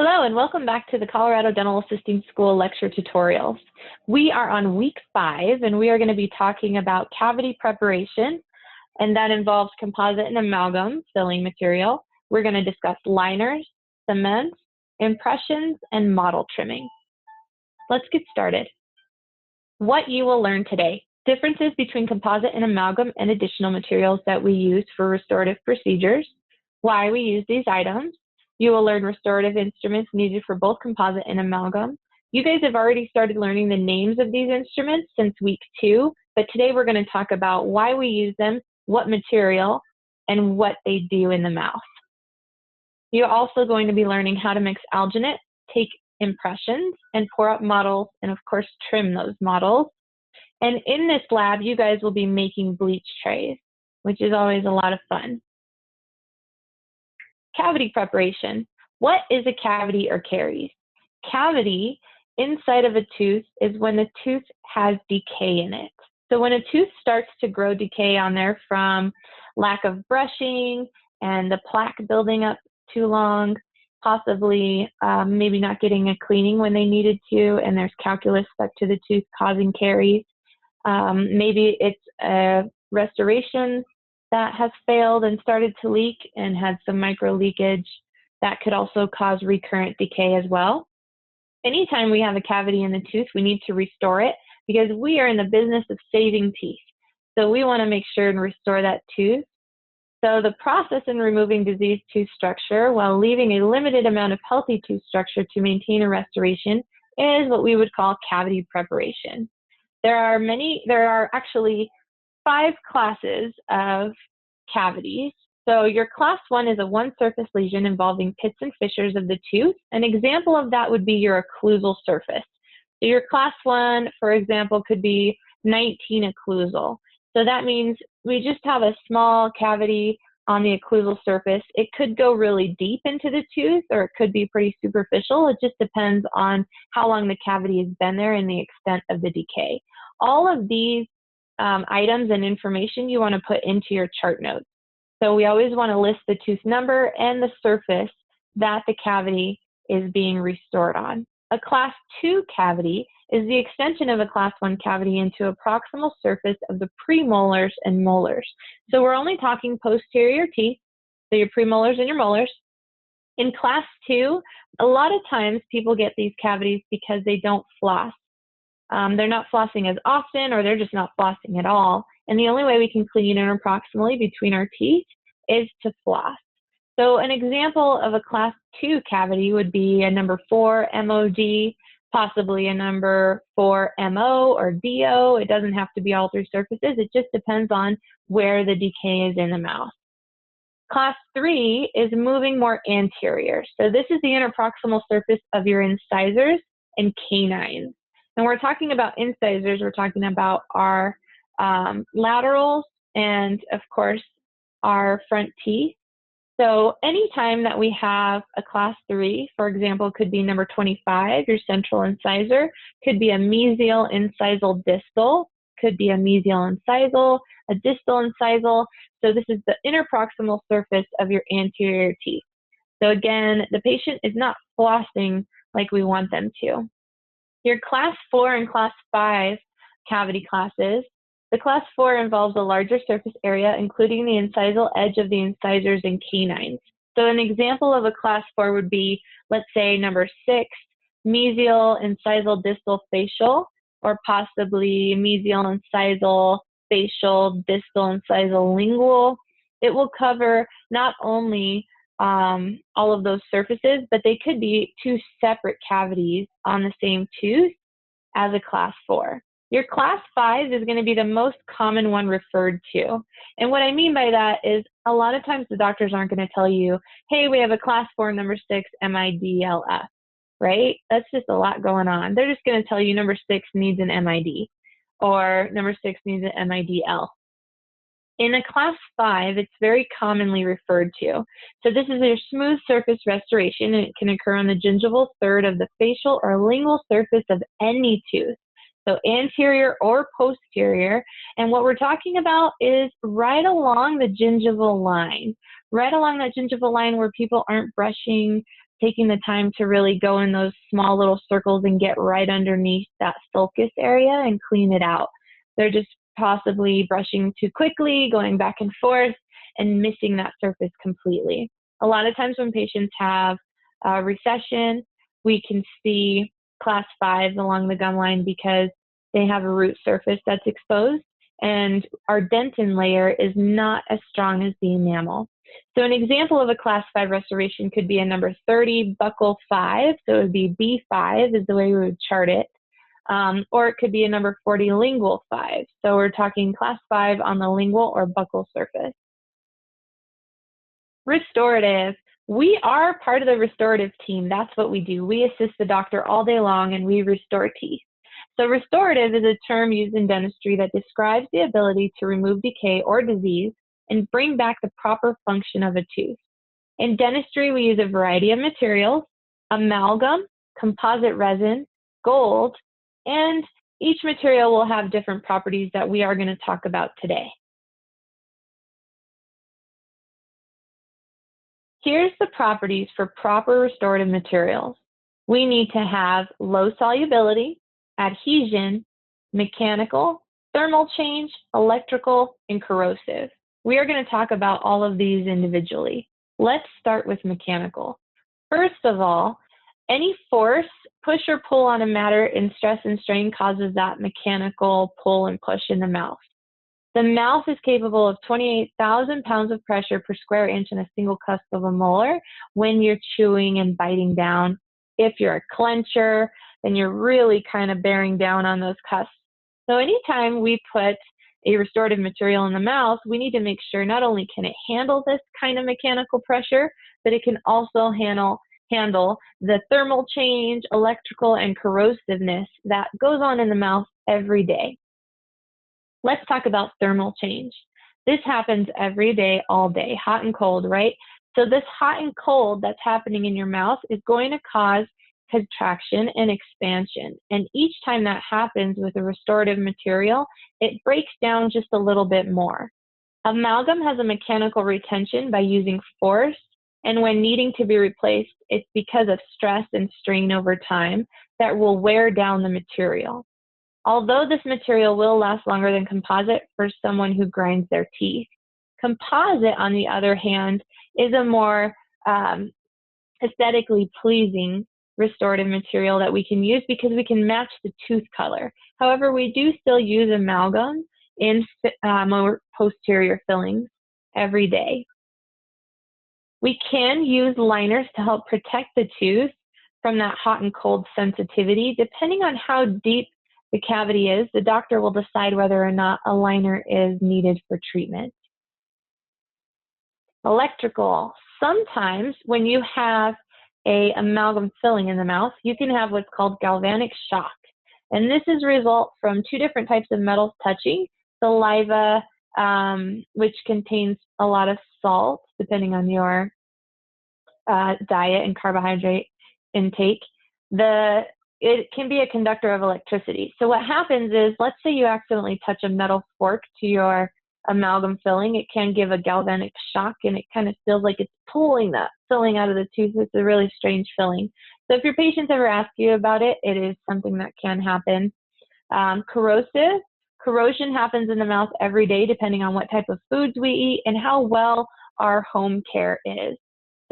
Hello and welcome back to the Colorado Dental Assisting School lecture tutorials. We are on week 5 and we are going to be talking about cavity preparation, and that involves composite and amalgam filling material. We're going to discuss liners, cements, impressions, and model trimming. Let's get started. What you will learn today: differences between composite and amalgam and additional materials that we use for restorative procedures, why we use these items. You will learn restorative instruments needed for both composite and amalgam. You guys have already started learning the names of these instruments since week 2, but today we're going to talk about why we use them, what material, and what they do in the mouth. You're also going to be learning how to mix alginate, take impressions, and pour up models, and of course trim those models. And in this lab, you guys will be making bleach trays, which is always a lot of fun. Cavity preparation. What is a cavity or caries? Cavity inside of a tooth is when the tooth has decay in it. So when a tooth starts to grow decay on there from lack of brushing and the plaque building up too long, possibly maybe not getting a cleaning when they needed to, and there's calculus stuck to the tooth causing caries. Maybe it's a restoration that has failed and started to leak and had some micro leakage. That could also cause recurrent decay as well. Anytime we have a cavity in the tooth, we need to restore it because we are in the business of saving teeth. So we want to make sure and restore that tooth. So the process in removing diseased tooth structure while leaving a limited amount of healthy tooth structure to maintain a restoration is what we would call cavity preparation. There are actually 5 classes of cavities. So your class 1 is a one-surface lesion involving pits and fissures of the tooth. An example of that would be your occlusal surface. So your class 1, for example, could be 19 occlusal. So that means we just have a small cavity on the occlusal surface. It could go really deep into the tooth, or it could be pretty superficial. It just depends on how long the cavity has been there and the extent of the decay. All of these items and information you want to put into your chart notes. So we always want to list the tooth number and the surface that the cavity is being restored on. A class 2 cavity is the extension of a class 1 cavity into a proximal surface of the premolars and molars. So we're only talking posterior teeth, so your premolars and your molars. In class 2, a lot of times people get these cavities because they don't floss. They're not flossing as often, or they're just not flossing at all. And the only way we can clean interproximally between our teeth is to floss. So an example of a class 2 cavity would be a number 4 MOD, possibly a number 4 MO or DO. It doesn't have to be all 3 surfaces. It just depends on where the decay is in the mouth. Class 3 is moving more anterior. So this is the interproximal surface of your incisors and canines. And we're talking about incisors, we're talking about our laterals and, of course, our front teeth. So anytime that we have a class 3, for example, could be number 25, your central incisor, could be a mesial incisal distal, could be a mesial incisal, a distal incisal. So this is the interproximal surface of your anterior teeth. So again, the patient is not flossing like we want them to. Your class 4 and class 5 cavity classes. The class 4 involves a larger surface area, including the incisal edge of the incisors and canines. So an example of a class 4 would be, let's say, number 6, mesial incisal distal facial, or possibly mesial incisal facial distal incisal lingual. It will cover not only all of those surfaces, but they could be 2 separate cavities on the same tooth as a class 4. Your class 5 is going to be the most common one referred to. And what I mean by that is a lot of times the doctors aren't going to tell you, hey, we have a class 4, number 6, MIDLF, right? That's just a lot going on. They're just going to tell you number 6 needs an MID, or number 6 needs an MIDL. In a class 5, it's very commonly referred to. So this is a smooth surface restoration, and it can occur on the gingival third of the facial or lingual surface of any tooth. So anterior or posterior. And what we're talking about is right along the gingival line. Right along that gingival line where people aren't brushing taking the time to really go in those small little circles and get right underneath that sulcus area and clean it out. They're just possibly brushing too quickly, going back and forth, and missing that surface completely. A lot of times when patients have recession, we can see class 5s along the gum line because they have a root surface that's exposed, and our dentin layer is not as strong as the enamel. So an example of a class 5 restoration could be a number 30 buccal 5, so it would be B5 is the way we would chart it, or it could be a number 40 lingual 5. So we're talking class 5 on the lingual or buccal surface. Restorative. We are part of the restorative team. That's what we do. We assist the doctor all day long and we restore teeth. So restorative is a term used in dentistry that describes the ability to remove decay or disease and bring back the proper function of a tooth. In dentistry, we use a variety of materials: amalgam, composite resin, gold, and each material will have different properties that we are going to talk about today. Here's the properties for proper restorative materials. We need to have low solubility, adhesion, mechanical, thermal change, electrical, and corrosive. We are going to talk about all of these individually. Let's start with mechanical. First of all, any force, push or pull on a matter in stress and strain causes that mechanical pull and push in the mouth. The mouth is capable of 28,000 pounds of pressure per square inch in a single cusp of a molar when you're chewing and biting down. If you're a clencher, then you're really kind of bearing down on those cusps. So anytime we put a restorative material in the mouth, we need to make sure not only can it handle this kind of mechanical pressure, but it can also handle the thermal change, electrical, and corrosiveness that goes on in the mouth every day. Let's talk about thermal change. This happens every day, all day, hot and cold, right? So this hot and cold that's happening in your mouth is going to cause contraction and expansion. And each time that happens with a restorative material, it breaks down just a little bit more. Amalgam has a mechanical retention by using force, and when needing to be replaced, it's because of stress and strain over time that will wear down the material. Although this material will last longer than composite for someone who grinds their teeth. Composite, on the other hand, is a more aesthetically pleasing restorative material that we can use because we can match the tooth color. However, we do still use amalgam in more posterior fillings every day. We can use liners to help protect the tooth from that hot and cold sensitivity. Depending on how deep the cavity is, the doctor will decide whether or not a liner is needed for treatment. Electrical. Sometimes when you have an amalgam filling in the mouth, you can have what's called galvanic shock. And this is a result from two different types of metals touching: saliva, which contains a lot of salt, depending on your diet and carbohydrate intake. It can be a conductor of electricity. So what happens is, let's say you accidentally touch a metal fork to your amalgam filling, it can give a galvanic shock and it kind of feels like it's pulling that filling out of the tooth. It's a really strange feeling. So if your patients ever ask you about it, it is something that can happen. Corrosive. Corrosion happens in the mouth every day depending on what type of foods we eat and how well our home care is.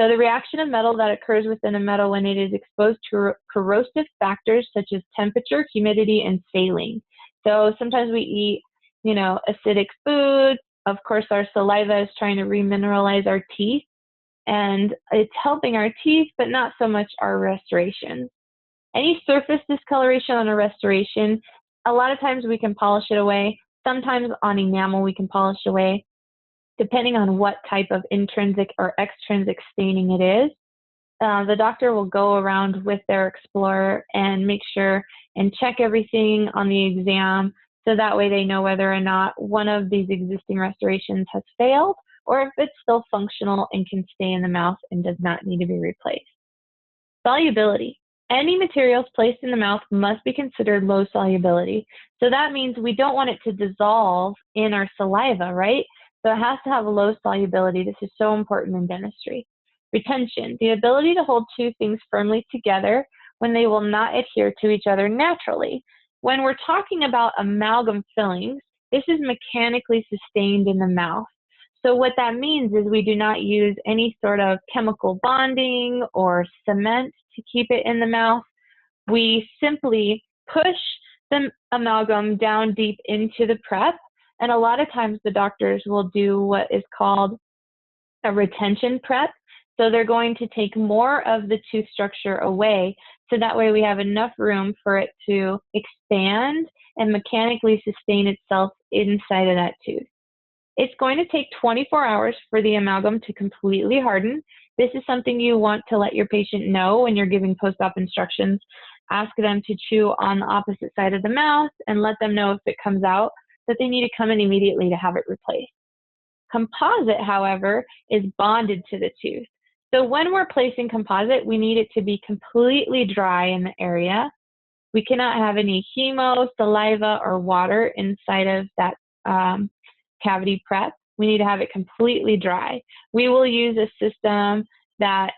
So the reaction of metal that occurs within a metal when it is exposed to corrosive factors such as temperature, humidity, and saline. So sometimes we eat, acidic food. Of course, our saliva is trying to remineralize our teeth, and it's helping our teeth, but not so much our restoration. Any surface discoloration on a restoration, a lot of times we can polish it away. Sometimes on enamel we can polish away, depending on what type of intrinsic or extrinsic staining it is. The doctor will go around with their explorer and make sure and check everything on the exam, so that way they know whether or not one of these existing restorations has failed or if it's still functional and can stay in the mouth and does not need to be replaced. Solubility. Any materials placed in the mouth must be considered low solubility. So that means we don't want it to dissolve in our saliva, right? So it has to have a low solubility. This is so important in dentistry. Retention, the ability to hold two things firmly together when they will not adhere to each other naturally. When we're talking about amalgam fillings, this is mechanically sustained in the mouth. So what that means is we do not use any sort of chemical bonding or cement to keep it in the mouth. We simply push the amalgam down deep into the prep, and a lot of times the doctors will do what is called a retention prep. So they're going to take more of the tooth structure away, so that way we have enough room for it to expand and mechanically sustain itself inside of that tooth. It's going to take 24 hours for the amalgam to completely harden. This is something you want to let your patient know when you're giving post-op instructions. Ask them to chew on the opposite side of the mouth and let them know if it comes out that they need to come in immediately to have it replaced. Composite, however, is bonded to the tooth. So when we're placing composite, we need it to be completely dry in the area. We cannot have any hemo, saliva, or water inside of that cavity prep. We need to have it completely dry. We will use a system that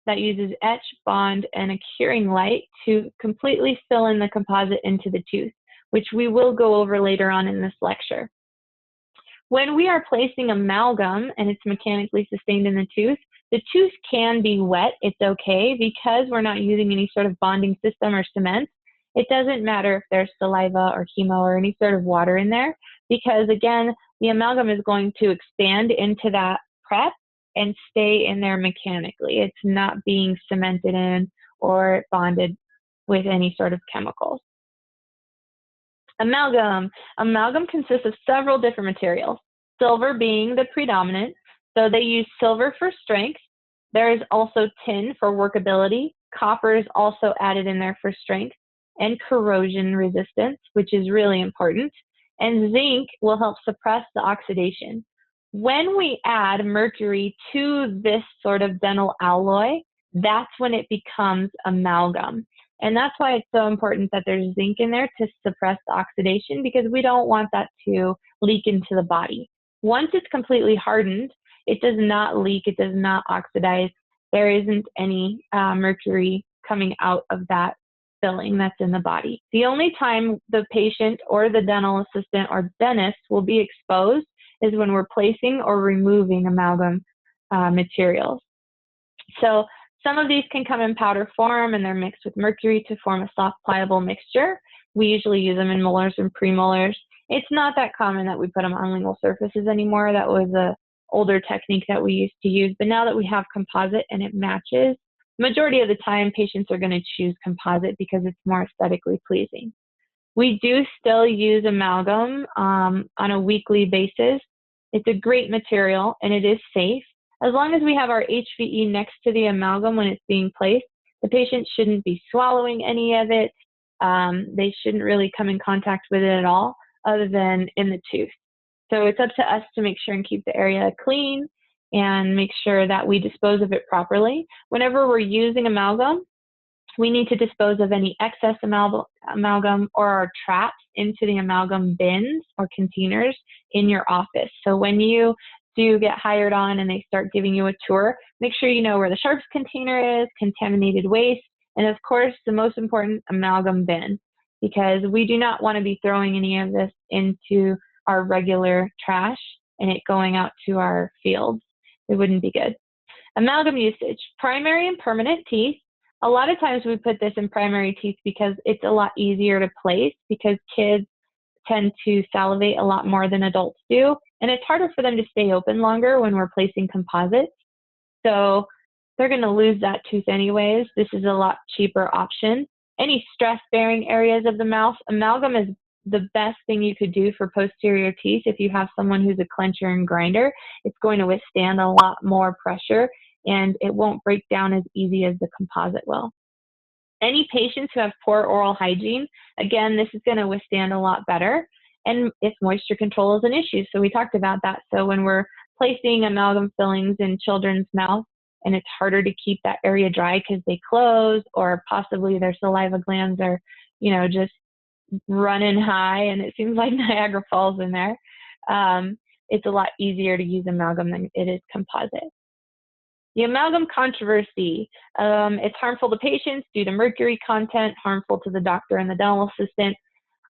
uses etch, bond, and a curing light to completely fill in the composite into the tooth, which we will go over later on in this lecture. When we are placing amalgam and it's mechanically sustained in the tooth can be wet. It's okay because we're not using any sort of bonding system or cement. It doesn't matter if there's saliva or chemo or any sort of water in there, because again, the amalgam is going to expand into that prep and stay in there mechanically. It's not being cemented in or bonded with any sort of chemicals. Amalgam. Amalgam consists of several different materials, silver being the predominant. So they use silver for strength. There is also tin for workability. Copper is also added in there for strength and corrosion resistance, which is really important. And zinc will help suppress the oxidation. When we add mercury to this sort of dental alloy, that's when it becomes amalgam. And that's why it's so important that there's zinc in there to suppress the oxidation, because we don't want that to leak into the body. Once it's completely hardened, it does not leak, it does not oxidize. There isn't any mercury coming out of that filling that's in the body. The only time the patient or the dental assistant or dentist will be exposed is when we're placing or removing amalgam materials. So some of these can come in powder form and they're mixed with mercury to form a soft, pliable mixture. We usually use them in molars and premolars. It's not that common that we put them on lingual surfaces anymore. That was an older technique that we used to use. But now that we have composite and it matches, majority of the time patients are going to choose composite because it's more aesthetically pleasing. We do still use amalgam on a weekly basis. It's a great material and it is safe. As long as we have our HVE next to the amalgam when it's being placed, the patient shouldn't be swallowing any of it. They shouldn't really come in contact with it at all, other than in the tooth. So it's up to us to make sure and keep the area clean and make sure that we dispose of it properly. Whenever we're using amalgam, we need to dispose of any excess amalgam or our traps into the amalgam bins or containers in your office. So when you do get hired on and they start giving you a tour, make sure you know where the sharps container is, contaminated waste, and of course, the most important, amalgam bin, because we do not want to be throwing any of this into our regular trash and it going out to our fields. It wouldn't be good. Amalgam usage, primary and permanent teeth. A lot of times we put this in primary teeth because it's a lot easier to place, because kids tend to salivate a lot more than adults do, and it's harder for them to stay open longer when we're placing composites. So they're going to lose that tooth anyways. This is a lot cheaper option. Any stress-bearing areas of the mouth, amalgam is the best thing you could do for posterior teeth. If you have someone who's a clencher and grinder, it's going to withstand a lot more pressure and it won't break down as easy as the composite will. Any patients who have poor oral hygiene, again, this is going to withstand a lot better. And if moisture control is an issue, so we talked about that. So when we're placing amalgam fillings in children's mouths and it's harder to keep that area dry because they close, or possibly their saliva glands are, just running high and it seems like Niagara Falls in there, it's a lot easier to use amalgam than it is composite. The amalgam controversy. It's harmful to patients due to mercury content, harmful to the doctor and the dental assistant.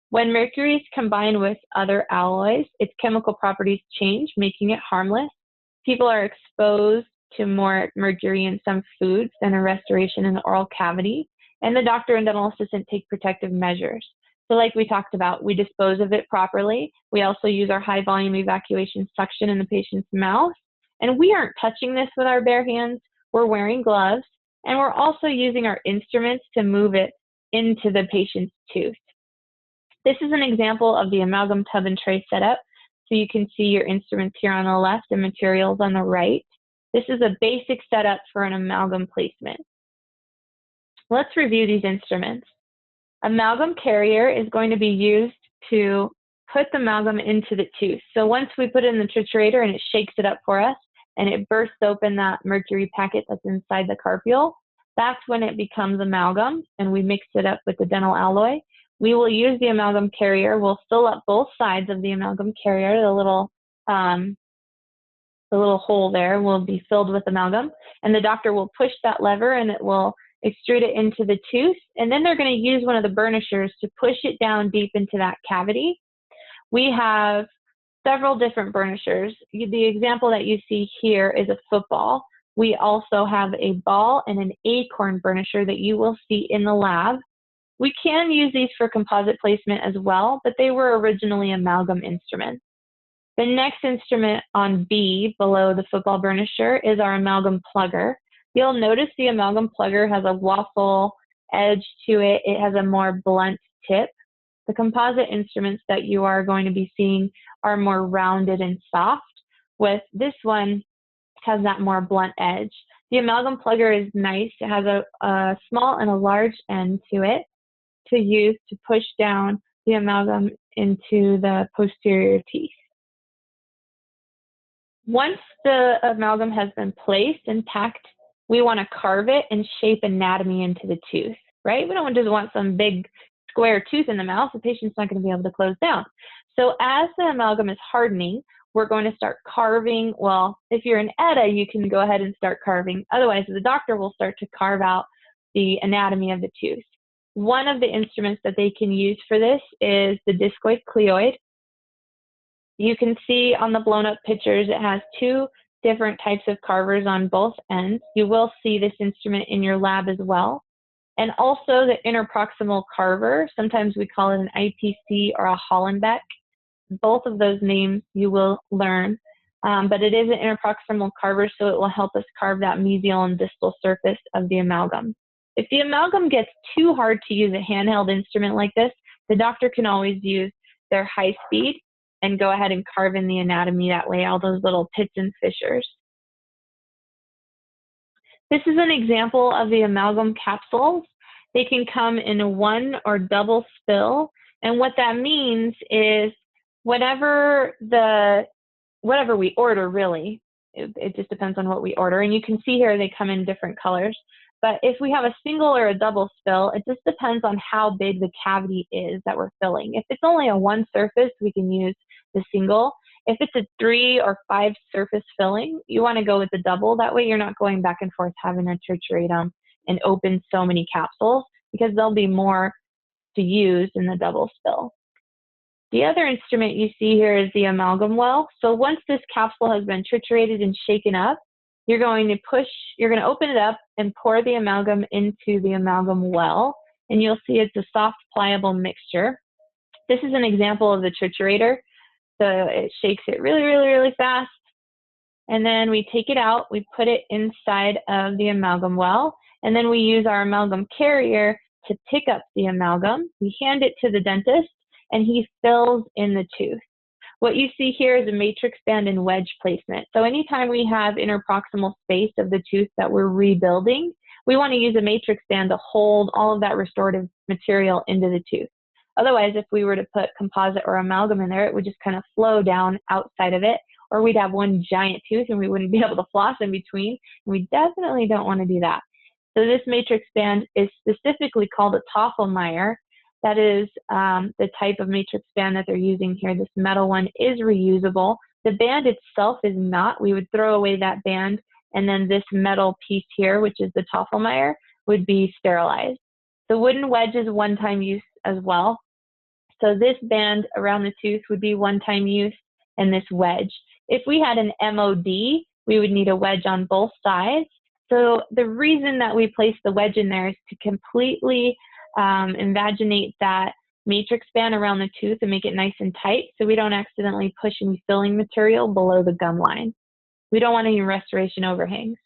When mercury is combined with other alloys, its chemical properties change, making it harmless. People are exposed to more mercury in some foods than a restoration in the oral cavity, and the doctor and dental assistant take protective measures. So like we talked about, we dispose of it properly. We also use our high volume evacuation suction in the patient's mouth. And we aren't touching this with our bare hands. We're wearing gloves, and we're also using our instruments to move it into the patient's tooth. This is an example of the amalgam tub and tray setup. So you can see your instruments here on the left and materials on the right. This is a basic setup for an amalgam placement. Let's review these instruments. Amalgam carrier is going to be used to put the amalgam into the tooth. So once we put it in the triturator and it shakes it up for us and it bursts open that mercury packet that's inside the carpule, that's when it becomes amalgam, and we mix it up with the dental alloy. We will use the amalgam carrier. We'll fill up both sides of the amalgam carrier. The little hole there will be filled with amalgam, and the doctor will push that lever and it will extrude it into the tooth. And then they're going to use one of the burnishers to push it down deep into that cavity. We have several different burnishers. The example that you see here is a football. We also have a ball and an acorn burnisher that you will see in the lab. We can use these for composite placement as well, but they were originally amalgam instruments. The next instrument on B, below the football burnisher, is our amalgam plugger. You'll notice the amalgam plugger has a waffle edge to it. It has a more blunt tip. The composite instruments that you are going to be seeing are more rounded and soft, with this one has that more blunt edge. The amalgam plugger is nice. It has a small and a large end to it to use to push down the amalgam into the posterior teeth. Once the amalgam has been placed and packed, we want to carve it and shape anatomy into the tooth, right? We don't just want some big square tooth in the mouth. The patient's not going to be able to close down. So as the amalgam is hardening, we're going to start carving. Well, if you're an ETA, you can go ahead and start carving. Otherwise, the doctor will start to carve out the anatomy of the tooth. One of the instruments that they can use for this is the discoid cleoid. You can see on the blown up pictures, it has two different types of carvers on both ends. You will see this instrument in your lab as well. And also the interproximal carver, sometimes we call it an IPC or a Hollenbeck. Both of those names you will learn, but it is an interproximal carver, so it will help us carve that mesial and distal surface of the amalgam. If the amalgam gets too hard to use a handheld instrument like this, the doctor can always use their high speed and go ahead and carve in the anatomy that way, all those little pits and fissures. This is an example of the amalgam capsules. They can come in one or double spill, and what that means is whatever we order, really, it just depends on what we order. And you can see here they come in different colors. But if we have a single or a double spill, it just depends on how big the cavity is that we're filling. If it's only a one surface, we can use the single. If it's a 3 or 5 surface filling, you want to go with the double. That way you're not going back and forth having to triturate them and open so many capsules, because there'll be more to use in the double spill. The other instrument you see here is the amalgam well. So once this capsule has been triturated and shaken up, you're going to open it up and pour the amalgam into the amalgam well, and you'll see it's a soft, pliable mixture. This is an example of the triturator. So it shakes it really, really, really fast. And then we take it out, we put it inside of the amalgam well, and then we use our amalgam carrier to pick up the amalgam. We hand it to the dentist, and he fills in the tooth. What you see here is a matrix band and wedge placement. So anytime we have interproximal space of the tooth that we're rebuilding, we want to use a matrix band to hold all of that restorative material into the tooth. Otherwise, if we were to put composite or amalgam in there, it would just kind of flow down outside of it, or we'd have one giant tooth and we wouldn't be able to floss in between. And we definitely don't want to do that. So this matrix band is specifically called a Toffelmeyer. That is the type of matrix band that they're using here. This metal one is reusable. The band itself is not. We would throw away that band and then this metal piece here, which is the Toffelmeyer, would be sterilized. The wooden wedge is one-time use as well. So this band around the tooth would be one-time use, and this wedge. If we had an MOD, we would need a wedge on both sides. So the reason that we place the wedge in there is to completely invaginate that matrix band around the tooth and make it nice and tight so we don't accidentally push any filling material below the gum line. We don't want any restoration overhangs.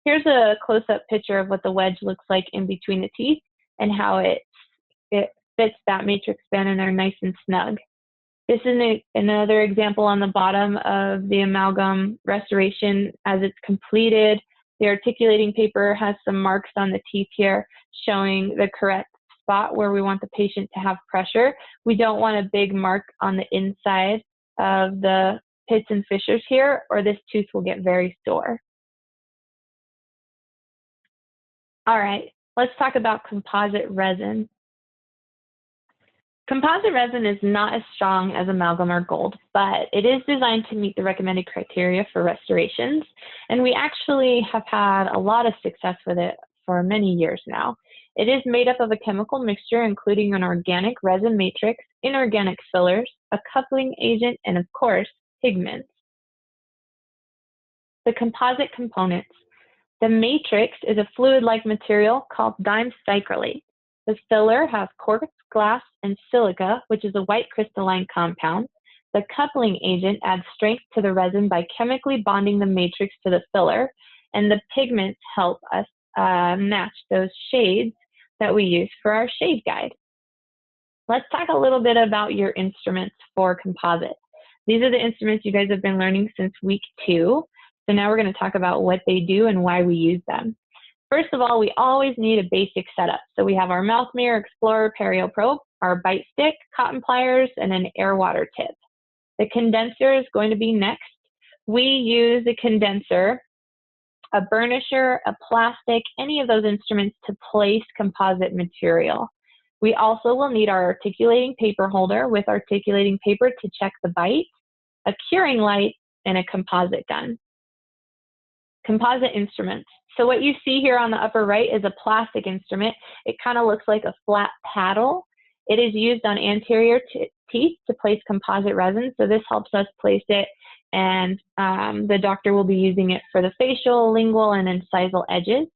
Here's a close-up picture of what the wedge looks like in between the teeth and how it fits that matrix band in there nice and snug. This is another example on the bottom of the amalgam restoration as it's completed. The articulating paper has some marks on the teeth here showing the correct spot where we want the patient to have pressure. We don't want a big mark on the inside of the pits and fissures here, or this tooth will get very sore. All right, let's talk about composite resin. Composite resin is not as strong as amalgam or gold, but it is designed to meet the recommended criteria for restorations, and we actually have had a lot of success with it for many years now. It is made up of a chemical mixture including an organic resin matrix, inorganic fillers, a coupling agent, and of course, pigments. The composite components. The matrix is a fluid-like material called dimethicrylate. The filler has quartz, glass, and silica, which is a white crystalline compound. The coupling agent adds strength to the resin by chemically bonding the matrix to the filler, and the pigments help us match those shades that we use for our shade guide. Let's talk a little bit about your instruments for composite. These are the instruments you guys have been learning since week 2. So now we're going to talk about what they do and why we use them. First of all, we always need a basic setup. So we have our mouth mirror, explorer, perio probe, our bite stick, cotton pliers, and an air water tip. The condenser is going to be next. We use a condenser, a burnisher, a plastic, any of those instruments to place composite material. We also will need our articulating paper holder with articulating paper to check the bite, a curing light, and a composite gun. Composite instruments. So what you see here on the upper right is a plastic instrument. It kind of looks like a flat paddle. It is used on anterior teeth to place composite resin. So this helps us place it, and the doctor will be using it for the facial, lingual, and incisal edges.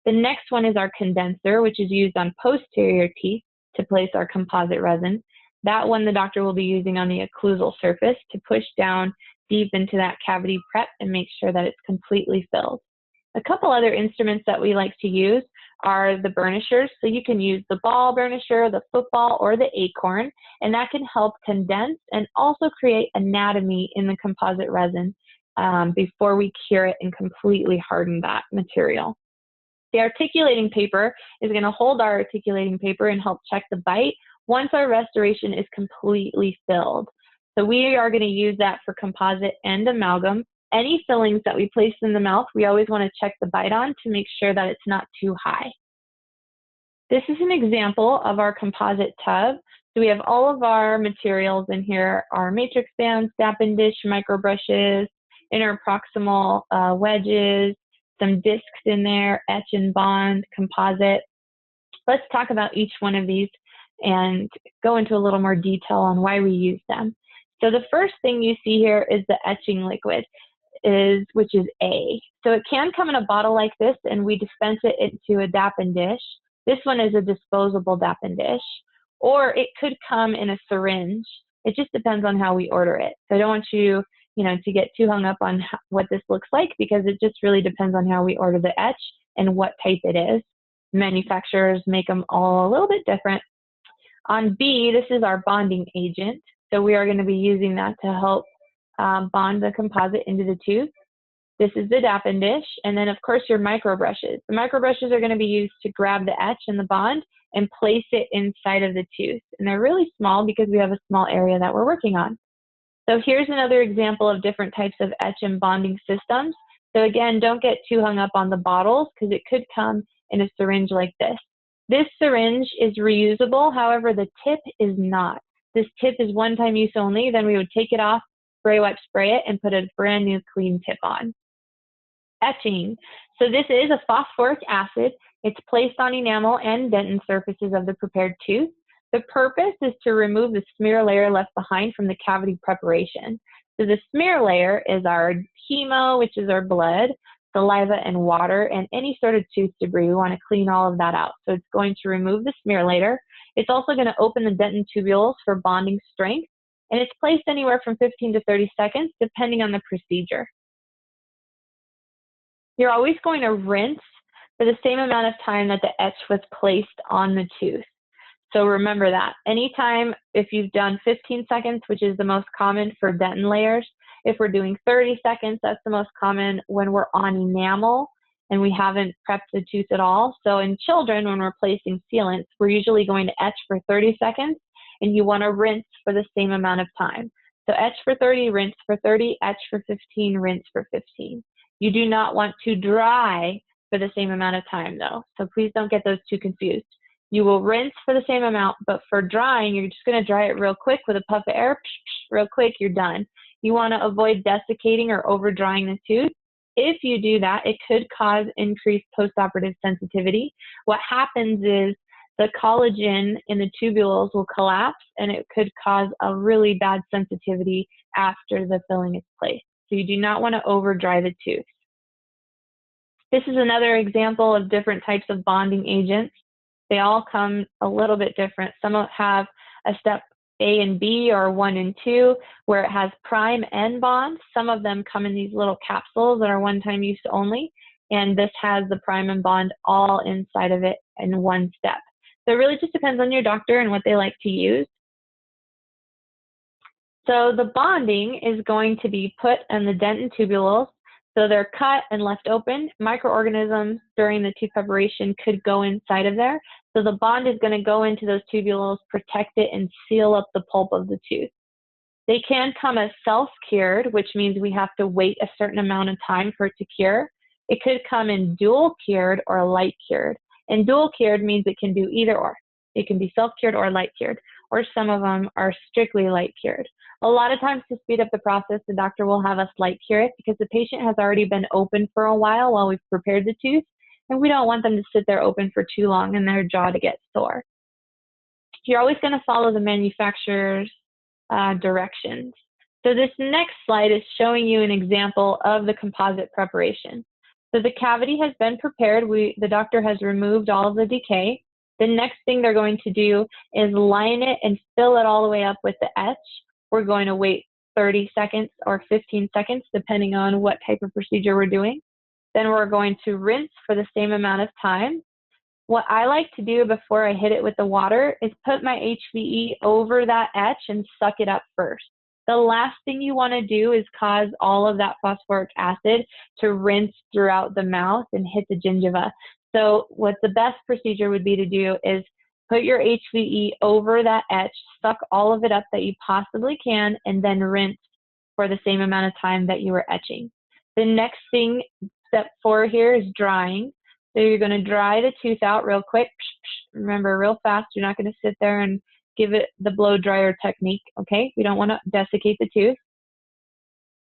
The next one is our condenser, which is used on posterior teeth to place our composite resin. That one the doctor will be using on the occlusal surface to push down deep into that cavity prep and make sure that it's completely filled. A couple other instruments that we like to use are the burnishers. So you can use the ball burnisher, the football, or the acorn, and that can help condense and also create anatomy in the composite resin before we cure it and completely harden that material. The articulating paper is going to hold our articulating paper and help check the bite once our restoration is completely filled. So we are going to use that for composite and amalgam. Any fillings that we place in the mouth, we always want to check the bite on to make sure that it's not too high. This is an example of our composite tub. So we have all of our materials in here, our matrix bands, dap and dish, micro brushes, interproximal wedges, some discs in there, etch and bond, composite. Let's talk about each one of these and go into a little more detail on why we use them. So the first thing you see here is the etching liquid, which is A. So it can come in a bottle like this, and we dispense it into a dap and dish. This one is a disposable dap and dish, or it could come in a syringe. It just depends on how we order it. So I don't want you, to get too hung up on what this looks like, because it just really depends on how we order the etch and what type it is. Manufacturers make them all a little bit different. On B, this is our bonding agent. So we are going to be using that to help bond the composite into the tooth. This is the dap and dish, and then of course your micro brushes. The micro brushes are going to be used to grab the etch and the bond and place it inside of the tooth. And they're really small because we have a small area that we're working on. So here's another example of different types of etch and bonding systems. So again, don't get too hung up on the bottles because it could come in a syringe like this. This syringe is reusable, however, the tip is not. This tip is one-time use only, then we would take it off, spray wipe spray it, and put a brand new clean tip on. Etching. So this is a phosphoric acid. It's placed on enamel and dentin surfaces of the prepared tooth. The purpose is to remove the smear layer left behind from the cavity preparation. So the smear layer is our chemo, which is our blood, saliva, and water, and any sort of tooth debris. We want to clean all of that out. So it's going to remove the smear layer. It's also going to open the dentin tubules for bonding strength, and it's placed anywhere from 15 to 30 seconds, depending on the procedure. You're always going to rinse for the same amount of time that the etch was placed on the tooth. So remember that. Anytime, if you've done 15 seconds, which is the most common for dentin layers, if we're doing 30 seconds, that's the most common when we're on enamel and we haven't prepped the tooth at all. So in children, when we're placing sealants, we're usually going to etch for 30 seconds, and you want to rinse for the same amount of time. So etch for 30, rinse for 30, etch for 15, rinse for 15. You do not want to dry for the same amount of time, though. So please don't get those two confused. You will rinse for the same amount, but for drying, you're just going to dry it real quick with a puff of air, real quick, you're done. You want to avoid desiccating or over drying the tooth. If you do that, it could cause increased postoperative sensitivity. What happens is the collagen in the tubules will collapse, and it could cause a really bad sensitivity after the filling is placed. So you do not want to over dry the tooth. This is another example of different types of bonding agents. They all come a little bit different. Some have a step A and B, or 1 and 2, where it has prime and bond. Some of them come in these little capsules that are one-time use only, and this has the prime and bond all inside of it in one step. So it really just depends on your doctor and what they like to use. So the bonding is going to be put in the dentin tubules. So they're cut and left open. Microorganisms during the tooth preparation could go inside of there. So the bond is going to go into those tubules, protect it, and seal up the pulp of the tooth. They can come as self-cured, which means we have to wait a certain amount of time for it to cure. It could come in dual-cured or light-cured. And dual-cured means it can do either or. It can be self-cured or light-cured, or some of them are strictly light-cured. A lot of times, to speed up the process, the doctor will have us light cure it because the patient has already been open for a while we've prepared the tooth, and we don't want them to sit there open for too long and their jaw to get sore. You're always going to follow the manufacturer's directions. So this next slide is showing you an example of the composite preparation. So the cavity has been prepared. The doctor has removed all of the decay. The next thing they're going to do is line it and fill it all the way up with the etch. We're going to wait 30 seconds or 15 seconds, depending on what type of procedure we're doing. Then we're going to rinse for the same amount of time. What I like to do before I hit it with the water is put my HVE over that etch and suck it up first. The last thing you want to do is cause all of that phosphoric acid to rinse throughout the mouth and hit the gingiva. So what the best procedure would be to do is put your HVE over that etch, suck all of it up that you possibly can, and then rinse for the same amount of time that you were etching. The next thing, step 4 here, is drying. So you're going to dry the tooth out real quick. Remember, real fast. You're not going to sit there and give it the blow dryer technique, okay? We don't want to desiccate the tooth.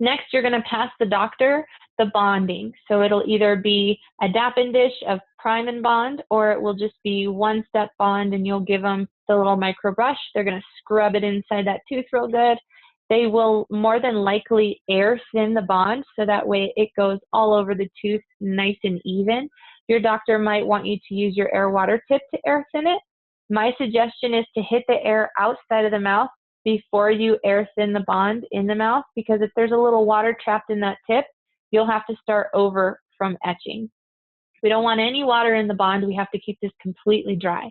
Next, you're going to pass the doctor the bonding. So it'll either be a dappen dish of prime and bond, or it will just be one-step bond, and you'll give them the little micro brush. They're going to scrub it inside that tooth real good. They will more than likely air thin the bond, so that way it goes all over the tooth nice and even. Your doctor might want you to use your air water tip to air thin it. My suggestion is to hit the air outside of the mouth before you air thin the bond in the mouth, because if there's a little water trapped in that tip, you'll have to start over from etching. We don't want any water in the bond. We have to keep this completely dry.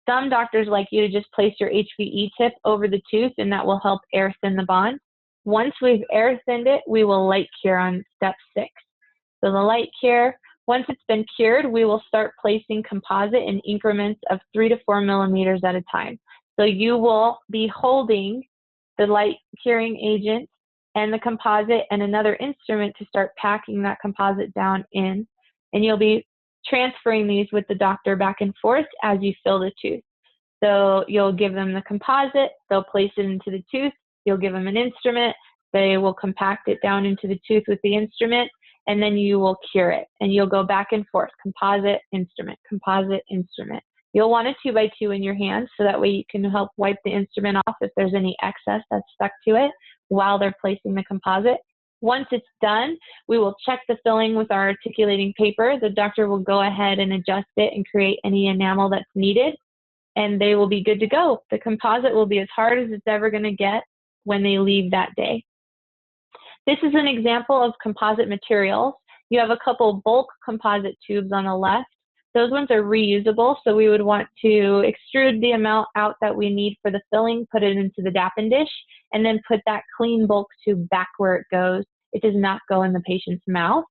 Some doctors like you to just place your HVE tip over the tooth, and that will help air thin the bond. Once we've air thinned it, we will light cure on step 6. So the light cure, once it's been cured, we will start placing composite in increments of 3 to 4 millimeters at a time. So you will be holding the light curing agent and the composite and another instrument to start packing that composite down in, and you'll be transferring these with the doctor back and forth as you fill the tooth. So you'll give them the composite, they'll place it into the tooth, you'll give them an instrument, they will compact it down into the tooth with the instrument, and then you will cure it. And you'll go back and forth, composite, instrument, composite, instrument. You'll want a 2x2 in your hand so that way you can help wipe the instrument off if there's any excess that's stuck to it while they're placing the composite. Once it's done, we will check the filling with our articulating paper. The doctor will go ahead and adjust it and create any enamel that's needed, and they will be good to go. The composite will be as hard as it's ever going to get when they leave that day. This is an example of composite materials. You have a couple bulk composite tubes on the left. Those ones are reusable, so we would want to extrude the amount out that we need for the filling, put it into the dappen dish, and then put that clean bulk tube back where it goes. It does not go in the patient's mouth.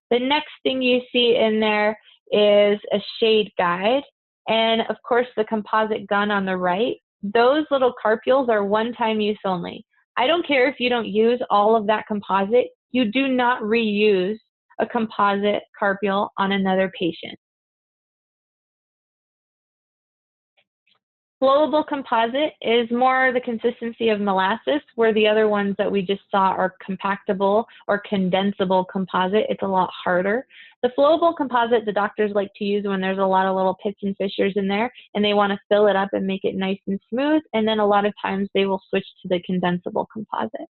The next thing you see in there is a shade guide, and of course the composite gun on the right. Those little carpules are one-time use only. I don't care if you don't use all of that composite. You do not reuse a composite carpule on another patient. Flowable composite is more the consistency of molasses, where the other ones that we just saw are compactable or condensable composite. It's a lot harder. The flowable composite the doctors like to use when there's a lot of little pits and fissures in there and they want to fill it up and make it nice and smooth, and then a lot of times they will switch to the condensable composite.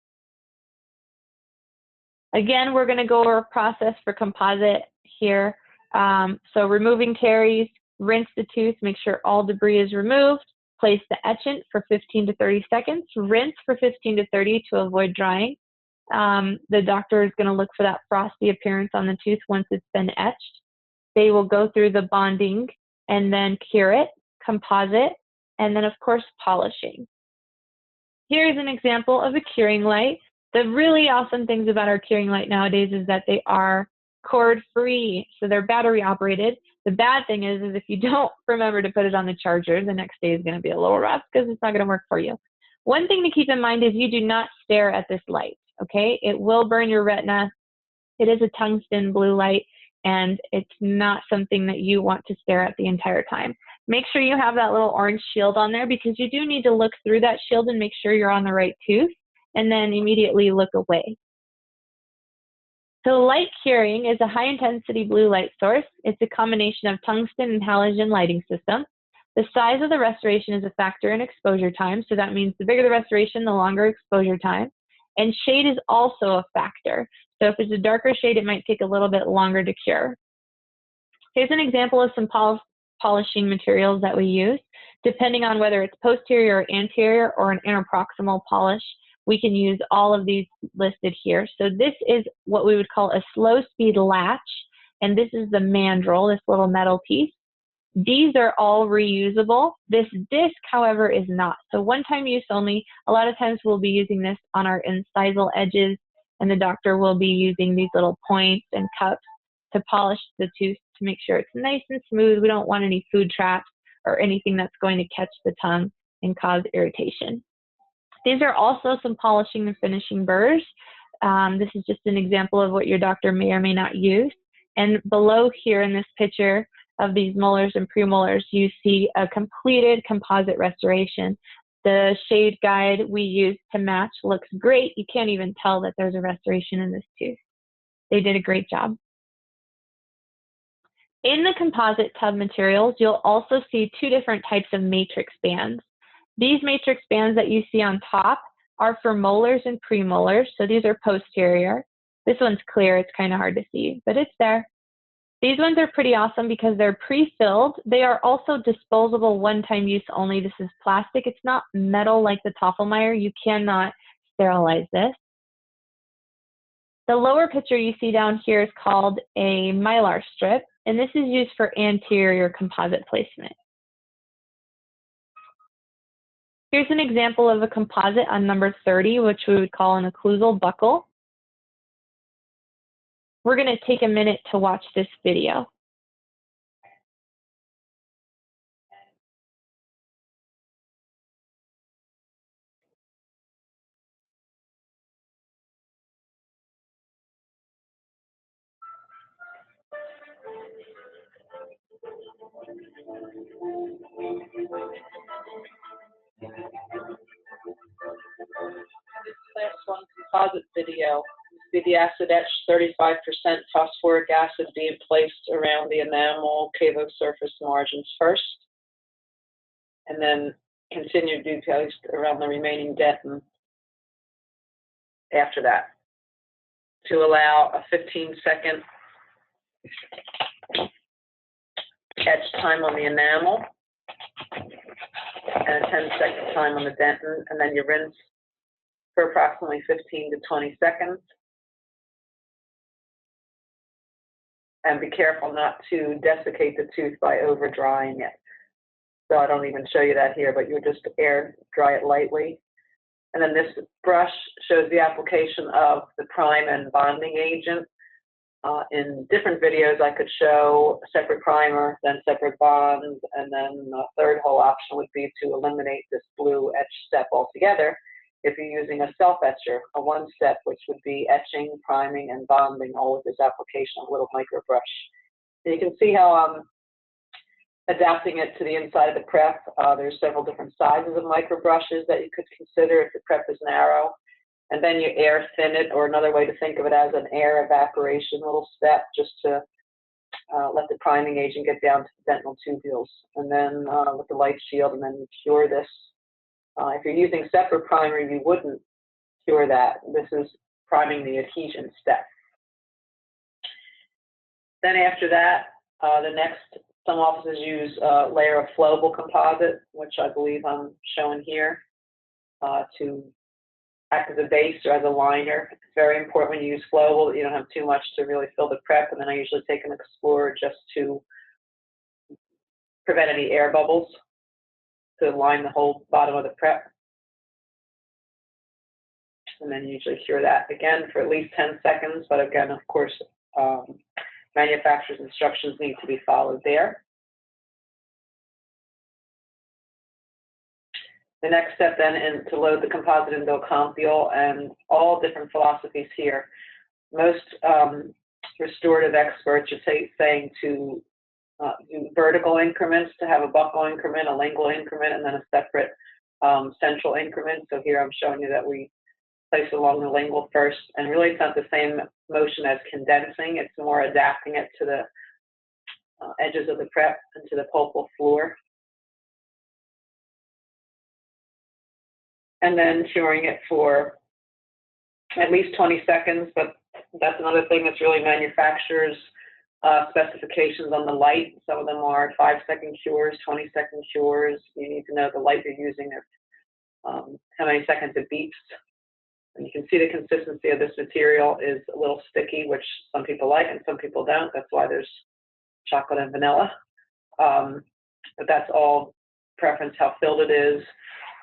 Again, we're going to go over a process for composite here. So removing caries, rinse the tooth, make sure all debris is removed. Place the etchant for 15 to 30 seconds. Rinse for 15 to 30 to avoid drying. The doctor is going to look for that frosty appearance on the tooth once it's been etched. They will go through the bonding and then cure it, composite, and then of course polishing. Here's an example of a curing light. The really awesome things about our curing light nowadays is that they are cord free, so they're battery operated. The bad thing is if you don't remember to put it on the charger, the next day is going to be a little rough because it's not going to work for you. One thing to keep in mind is you do not stare at this light, okay? It will burn your retina. It is a tungsten blue light, and it's not something that you want to stare at the entire time. Make sure you have that little orange shield on there because you do need to look through that shield and make sure you're on the right tooth, and then immediately look away. So light curing is a high-intensity blue light source. It's a combination of tungsten and halogen lighting system. The size of the restoration is a factor in exposure time, so that means the bigger the restoration, the longer exposure time. And shade is also a factor. So if it's a darker shade, it might take a little bit longer to cure. Here's an example of some polishing materials that we use. Depending on whether it's posterior or anterior or an interproximal polish, we can use all of these listed here. So this is what we would call a slow speed latch, and this is the mandrel, this little metal piece. These are all reusable. This disc, however, is not. So one-time use only. A lot of times we'll be using this on our incisal edges, and the doctor will be using these little points and cups to polish the tooth to make sure it's nice and smooth. We don't want any food traps or anything that's going to catch the tongue and cause irritation. These are also some polishing and finishing burrs. This is just an example of what your doctor may or may not use. And below here in this picture of these molars and premolars, you see a completed composite restoration. The shade guide we used to match looks great. You can't even tell that there's a restoration in this tooth. They did a great job. In the composite tub materials, you'll also see two different types of matrix bands. These matrix bands that you see on top are for molars and premolars, so these are posterior. This one's clear, it's kind of hard to see, but it's there. These ones are pretty awesome because they're pre-filled. They are also disposable, one-time use only. This is plastic. It's not metal like the Tafelmeyer. You cannot sterilize this. The lower picture you see down here is called a mylar strip, and this is used for anterior composite placement. Here's an example of a composite on number 30, which we would call an occlusal buckle. We're going to take a minute to watch this video. Class 1 composite video. be the acid etch, 35% phosphoric acid being placed around the enamel cavo surface margins first, and then continue to be placed around the remaining dentin after that, to allow a 15-second etch time on the enamel and a 10-second time on the dentin, and then you rinse for approximately 15 to 20 seconds. And be careful not to desiccate the tooth by over drying it. So I don't even show you that here, but you would just air dry it lightly. And then this brush shows the application of the prime and bonding agent. In different videos, I could show a separate primer, then separate bonds, and then the third whole option would be to eliminate this blue etch step altogether if you're using a self-etcher, a one-step, which would be etching, priming, and bonding, all with this application of a little micro brush. And you can see how adapting it to the inside of the prep, there's several different sizes of micro brushes that you could consider if the prep is narrow. And then you air thin it, or another way to think of it as an air evaporation little step, just to let the priming agent get down to the dental tubules. And then with the light shield, and then you cure this. If you're using separate primer, you wouldn't cure that. This is priming the adhesion step. Then after that, some offices use a layer of flowable composite, which I believe I'm showing here, to act as a base or as a liner. It's very important when you use flowable that you don't have too much to really fill the prep, and then I usually take an Explorer just to prevent any air bubbles, to line the whole bottom of the prep. And then usually cure that again for at least 10 seconds, but again, of course, manufacturer's instructions need to be followed there. The next step then is to load the composite into a compule, and all different philosophies here. Most restorative experts are saying to do vertical increments, to have a buccal increment, a lingual increment, and then a separate central increment. So here I'm showing you that we place along the lingual first, and really it's not the same motion as condensing. It's more adapting it to the edges of the prep and to the pulpal floor. And then curing it for at least 20 seconds, but that's another thing that's really manufacturers' specifications on the light. Some of them are 5-second cures, 20-second cures. You need to know the light you're using, how many seconds it beeps. And you can see the consistency of this material is a little sticky, which some people like and some people don't. That's why there's chocolate and vanilla. But that's all preference, how filled it is.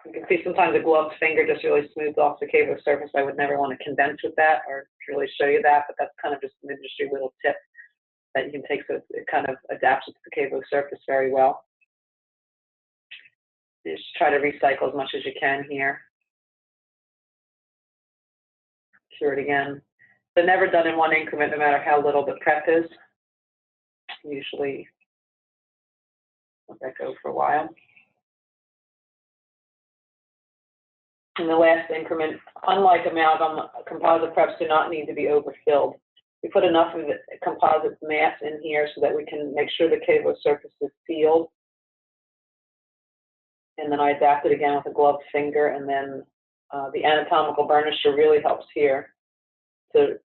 You can see sometimes a gloved finger just really smooths off the cavo surface. I would never want to condense with that or really show you that, but that's kind of just an industry little tip that you can take, so it kind of adapts to the cavo surface very well. You just try to recycle as much as you can here. Cure it again. They're never done in one increment, no matter how little the prep is. Usually let that go for a while. In the last increment, unlike amalgam, composite preps do not need to be overfilled. We put enough of the composite mass in here so that we can make sure the cavo surface is sealed. And then I adapt it again with a gloved finger, and then the anatomical burnisher really helps here to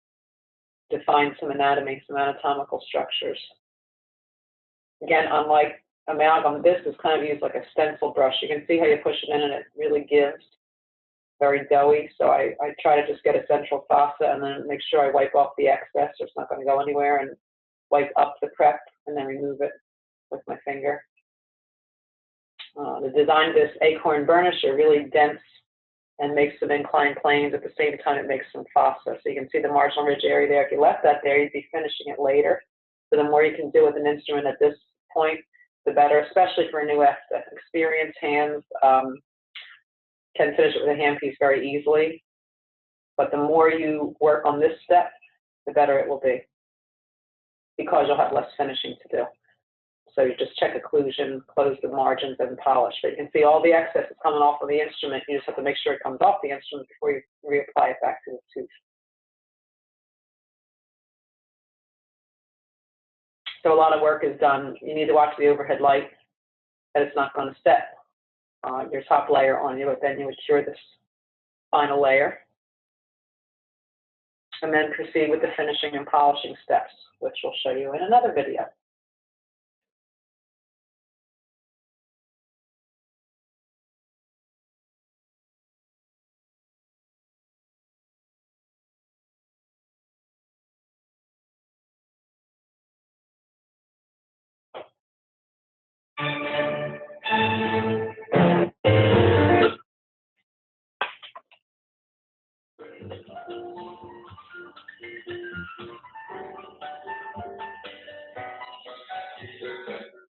define some anatomy, some anatomical structures. Again, unlike amalgam, this is kind of used like a stencil brush. You can see how you push it in and it really gives. Very doughy, so I try to just get a central fossa and then make sure I wipe off the excess, or it's not going to go anywhere, and wipe up the prep and then remove it with my finger. The design of this acorn burnisher really dents and makes some inclined planes. At the same time, it makes some fossa. So you can see the marginal ridge area there. If you left that there, you'd be finishing it later. So the more you can do with an instrument at this point, the better, especially for a new experienced hands. Can finish it with a handpiece very easily, but the more you work on this step, the better it will be, because you'll have less finishing to do. So you just check occlusion, close the margins, and polish. But you can see all the excess is coming off of the instrument. You just have to make sure it comes off the instrument before you reapply it back to the tooth. So a lot of work is done. You need to watch the overhead light, that it's not going to set your top layer on you, but then you adhere this final layer. And then proceed with the finishing and polishing steps, which we'll show you in another video.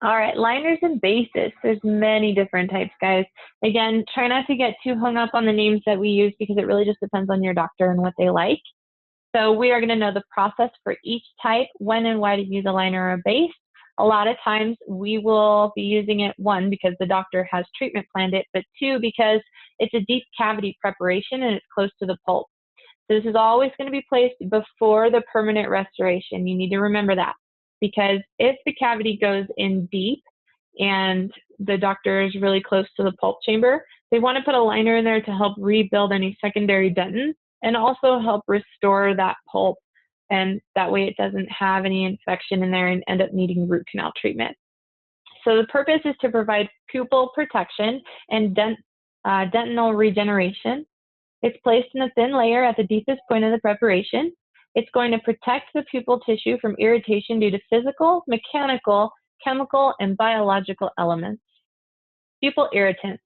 All right, liners and bases. There's many different types, guys. Again, try not to get too hung up on the names that we use because it really just depends on your doctor and what they like. So we are going to know the process for each type, when and why to use a liner or a base. A lot of times we will be using it, one, because the doctor has treatment planned it, but two, because it's a deep cavity preparation and it's close to the pulp. So this is always going to be placed before the permanent restoration. You need to remember that, because if the cavity goes in deep and the doctor is really close to the pulp chamber, they want to put a liner in there to help rebuild any secondary dentins and also help restore that pulp. And that way it doesn't have any infection in there and end up needing root canal treatment. So the purpose is to provide pupil protection and dentinal regeneration. It's placed in a thin layer at the deepest point of the preparation. It's going to protect the pupil tissue from irritation due to physical, mechanical, chemical, and biological elements. Pupil irritants.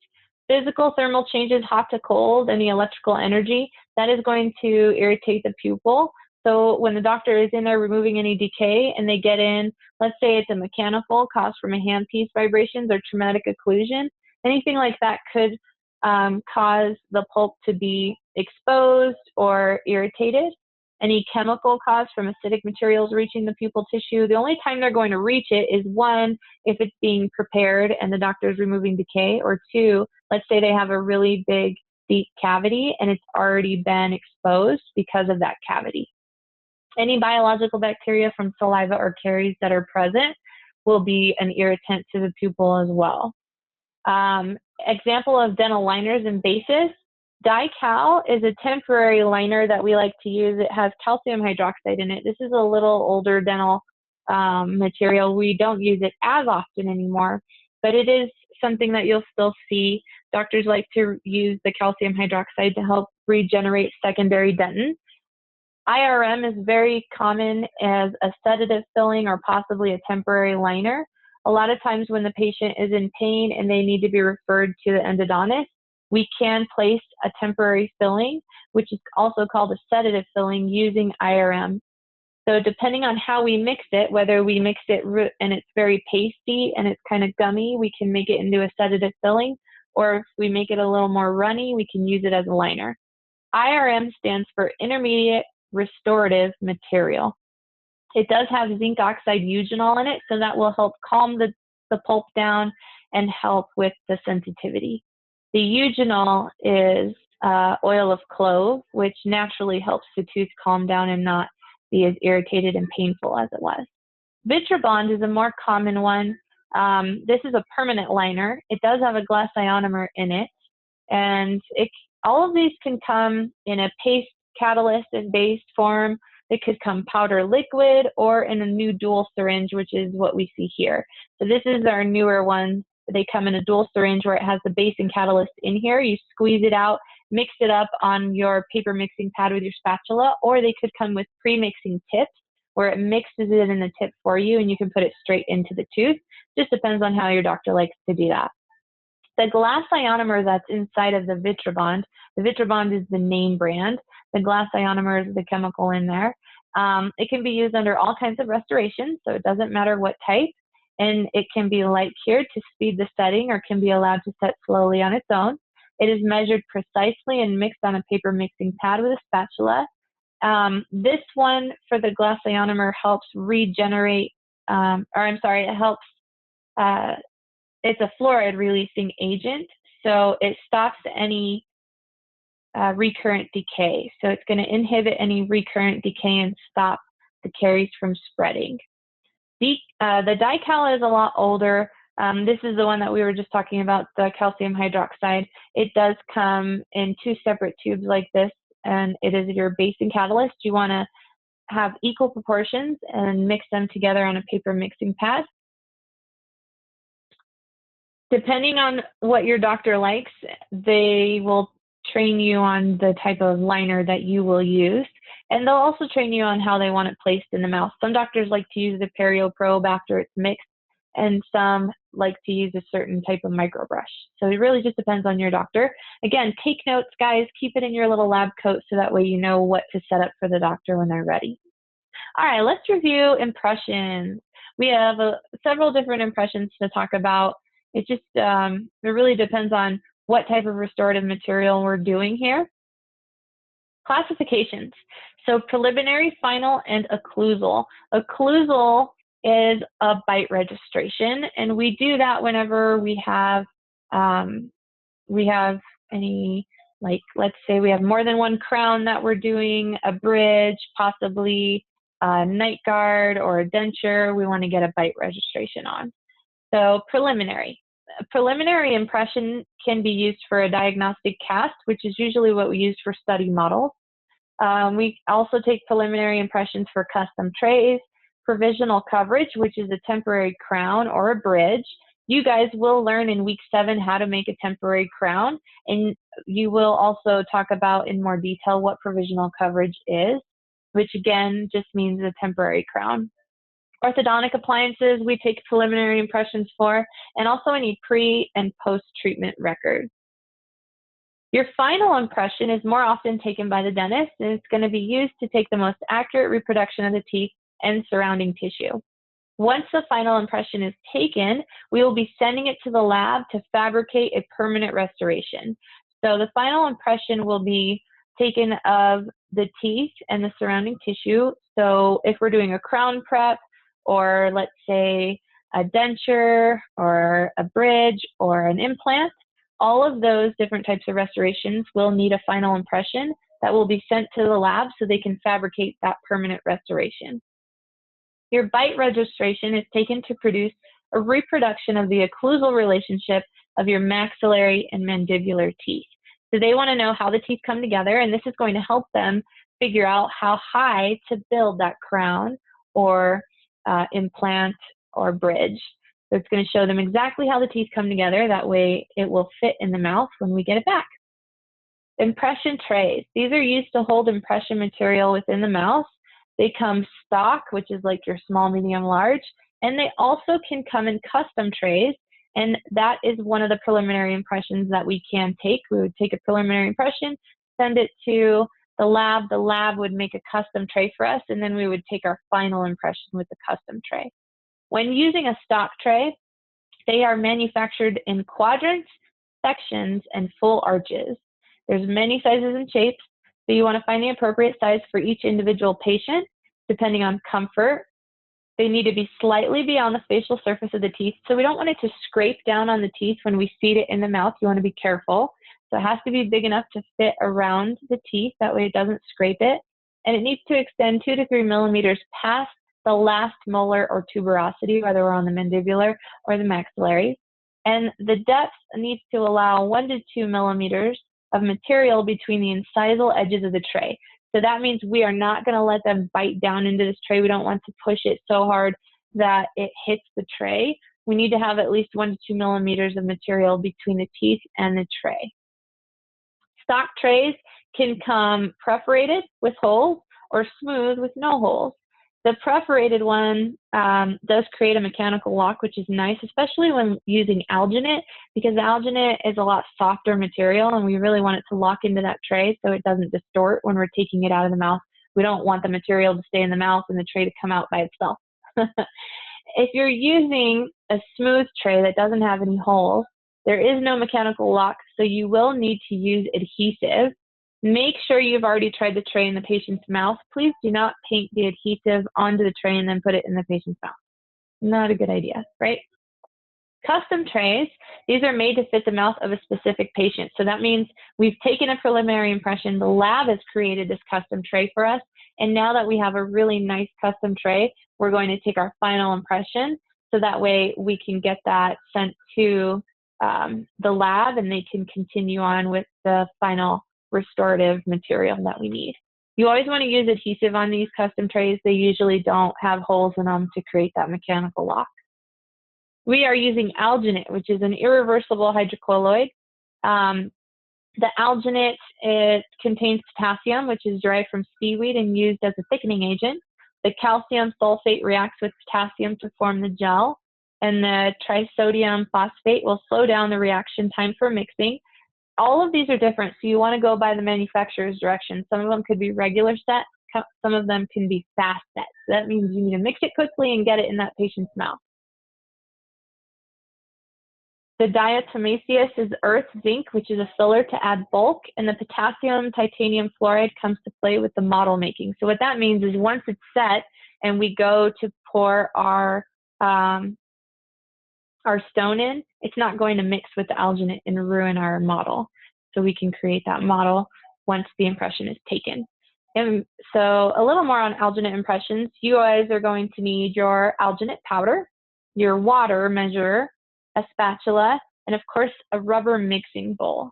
Physical thermal changes, hot to cold, any electrical energy, that is going to irritate the pupil. So when the doctor is in there removing any decay and they get in, let's say it's a mechanical caused from a handpiece vibrations or traumatic occlusion, anything like that could cause the pulp to be exposed or irritated. Any chemical caused from acidic materials reaching the pupil tissue, the only time they're going to reach it is, one, if it's being prepared and the doctor is removing decay, or two, let's say they have a really big, deep cavity and it's already been exposed because of that cavity. Any biological bacteria from saliva or caries that are present will be an irritant to the pupil as well. Example of dental liners and bases. Di-Cal is a temporary liner that we like to use. It has calcium hydroxide in it. This is a little older dental material. We don't use it as often anymore, but it is something that you'll still see. Doctors like to use the calcium hydroxide to help regenerate secondary dentin. IRM is very common as a sedative filling or possibly a temporary liner. A lot of times when the patient is in pain and they need to be referred to the endodontist, we can place a temporary filling, which is also called a sedative filling, using IRM. So depending on how we mix it, whether we mix it and it's very pasty and it's kind of gummy, we can make it into a sedative filling, or if we make it a little more runny, we can use it as a liner. IRM stands for intermediate restorative material. It does have zinc oxide eugenol in it, so that will help calm the pulp down and help with the sensitivity. The eugenol is oil of clove, which naturally helps the tooth calm down and not be as irritated and painful as it was. Vitribond is a more common one. This is a permanent liner. It does have a glass ionomer in it, and all of these can come in a paste, catalyst, and based form. It could come powder liquid or in a new dual syringe, which is what we see here. So this is our newer one. They come in a dual syringe where it has the base and catalyst in here. You squeeze it out, mix it up on your paper mixing pad with your spatula, or they could come with pre-mixing tips where it mixes it in the tip for you and you can put it straight into the tooth. Just depends on how your doctor likes to do that. The glass ionomer that's inside of the Vitribond is the name brand. The glass ionomer is the chemical in there. It can be used under all kinds of restorations, so it doesn't matter what type. And it can be light cured to speed the setting or can be allowed to set slowly on its own. It is measured precisely and mixed on a paper mixing pad with a spatula. This one for the glass ionomer helps regenerate, it helps, it's a fluoride releasing agent, so it stops any recurrent decay. So it's going to inhibit any recurrent decay and stop the caries from spreading. The dical is a lot older. This is the one that we were just talking about, the calcium hydroxide. It does come in 2 separate tubes like this, and it is your base and catalyst. You want to have equal proportions and mix them together on a paper mixing pad. Depending on what your doctor likes, they will train you on the type of liner that you will use. And they'll also train you on how they want it placed in the mouth. Some doctors like to use the perio probe after it's mixed, and some like to use a certain type of microbrush. So it really just depends on your doctor. Again, take notes, guys. Keep it in your little lab coat so that way you know what to set up for the doctor when they're ready. All right, let's review impressions. We have several different impressions to talk about. It just, it really depends on what type of restorative material we're doing here. Classifications. So preliminary, final, and occlusal. Occlusal is a bite registration, and we do that whenever we have any, like, let's say we have more than one crown that we're doing, a bridge, possibly a night guard or a denture, we want to get a bite registration on. So preliminary. A preliminary impression can be used for a diagnostic cast, which is usually what we use for study models. We also take preliminary impressions for custom trays, provisional coverage, which is a temporary crown or a bridge. You guys will learn in week 7 how to make a temporary crown, and you will also talk about in more detail what provisional coverage is, which again just means a temporary crown. Orthodontic appliances, we take preliminary impressions for, and also any pre and post-treatment records. Your final impression is more often taken by the dentist, and it's going to be used to take the most accurate reproduction of the teeth and surrounding tissue. Once the final impression is taken, we will be sending it to the lab to fabricate a permanent restoration. So the final impression will be taken of the teeth and the surrounding tissue. So if we're doing a crown prep, or let's say a denture or a bridge or an implant, all of those different types of restorations will need a final impression that will be sent to the lab so they can fabricate that permanent restoration. Your bite registration is taken to produce a reproduction of the occlusal relationship of your maxillary and mandibular teeth. So they want to know how the teeth come together, and this is going to help them figure out how high to build that crown or implant or bridge. So it's going to show them exactly how the teeth come together. That way it will fit in the mouth when we get it back. Impression trays. These are used to hold impression material within the mouth. They come stock, which is like your small, medium, large, and they also can come in custom trays, and that is one of the preliminary impressions that we can take. We would take a preliminary impression, send it to the lab would make a custom tray for us, and then we would take our final impression with the custom tray. When using a stock tray, they are manufactured in quadrants, sections, and full arches. There's many sizes and shapes, so you want to find the appropriate size for each individual patient, depending on comfort. They need to be slightly beyond the facial surface of the teeth, so we don't want it to scrape down on the teeth when we feed it in the mouth. You want to be careful. So it has to be big enough to fit around the teeth, that way it doesn't scrape it. And it needs to extend 2 to 3 millimeters past the last molar or tuberosity, whether we're on the mandibular or the maxillary. And the depth needs to allow 1 to 2 millimeters of material between the incisal edges of the tray. So that means we are not going to let them bite down into this tray. We don't want to push it so hard that it hits the tray. We need to have at least 1 to 2 millimeters of material between the teeth and the tray. Stock trays can come perforated with holes or smooth with no holes. The perforated one does create a mechanical lock, which is nice, especially when using alginate, because alginate is a lot softer material, and we really want it to lock into that tray so it doesn't distort when we're taking it out of the mouth. We don't want the material to stay in the mouth and the tray to come out by itself. If you're using a smooth tray that doesn't have any holes, there is no mechanical lock, so you will need to use adhesive. Make sure you've already tried the tray in the patient's mouth. Please do not paint the adhesive onto the tray and then put it in the patient's mouth. Not a good idea, right? Custom trays, these are made to fit the mouth of a specific patient. So that means we've taken a preliminary impression, the lab has created this custom tray for us, And now that we have a really nice custom tray, we're going to take our final impression, so that way we can get that sent to the lab and they can continue on with the final restorative material that we need. You always want to use adhesive on these custom trays. They usually don't have holes in them to create that mechanical lock. We are using Alginate, which is an irreversible hydrocolloid. The alginate, it contains potassium, which is derived from seaweed and used as a thickening agent. The calcium sulfate reacts with potassium to form the gel, and the trisodium phosphate will slow down the reaction time for mixing. All of these are different, so you want to go by the manufacturer's directions. Some of them could be regular set, some of them can be fast set. So that means you need to mix it quickly and get it in that patient's mouth. The diatomaceous is earth zinc, which is a filler to add bulk, and the potassium titanium fluoride comes to play with the model making. So what that means is once it's set and we go to pour our stone in, it's not going to mix with the alginate and ruin our model. So we can create that model once the impression is taken. And so a little more on alginate impressions. You guys are going to need your alginate powder, your water measurer, a spatula, and of course a rubber mixing bowl.